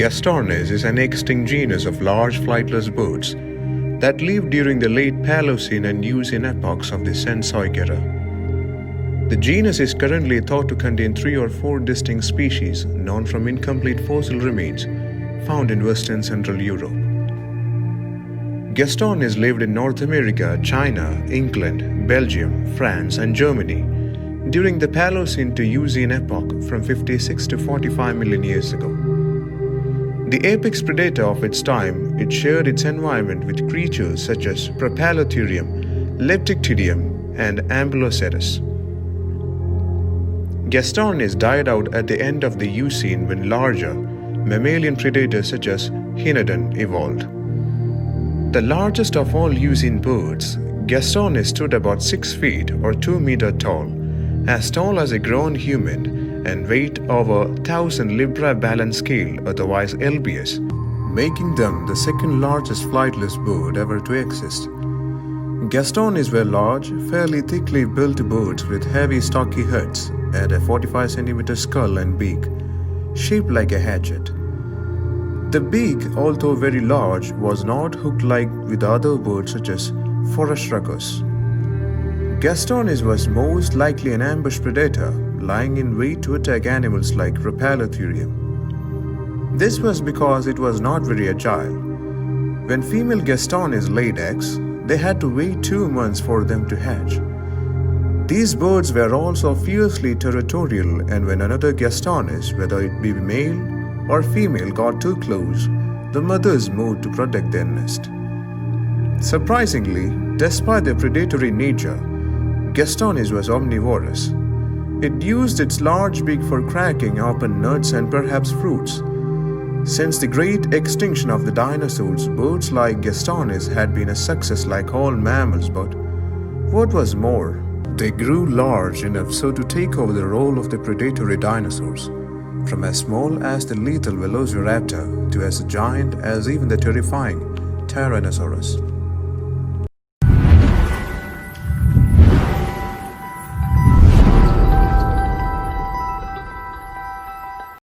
Gastornis is an extinct genus of large flightless birds that lived during the late Paleocene and Eocene epochs of the Cenozoic era. The genus is currently thought to contain 3 or 4 distinct species known from incomplete fossil remains found in Western Central Europe. Gastornis lived in North America, China, England, Belgium, France, and Germany during the Paleocene to Eocene epoch from 56 to 45 million years ago. The apex predator of its time, it shared its environment with creatures such as Propalotherium, Leptictidium, and Ambulocetus. Gastornis died out at the end of the Eocene when larger, mammalian predators such as Hynodon evolved. The largest of all Eocene birds, Gastornis stood about 6 feet or 2 meters tall as a grown human, and weighed over 1,000 libra balance scale, otherwise lbs, making them the second largest flightless bird ever to exist. Gastornis were large, fairly thickly built birds with heavy stocky heads and a 45 cm skull and beak, shaped like a hatchet. The beak, although very large, was not hook-like with other birds such as forest ruckus. Gastornis was most likely an ambush predator, lying in wait to attack animals like Propalotherium. This was because it was not very agile. When female Gastornis laid eggs, they had to wait 2 months for them to hatch. These birds were also fiercely territorial, and when another Gastornis, whether it be male or female, got too close, the mothers moved to protect their nest. Surprisingly, despite their predatory nature, Gastornis was omnivorous. It used its large beak for cracking open nuts and perhaps fruits. Since the great extinction of the dinosaurs, birds like Gastornis had been a success like all mammals, but what was more, they grew large enough so to take over the role of the predatory dinosaurs, from as small as the lethal Velociraptor to as giant as even the terrifying Tyrannosaurus.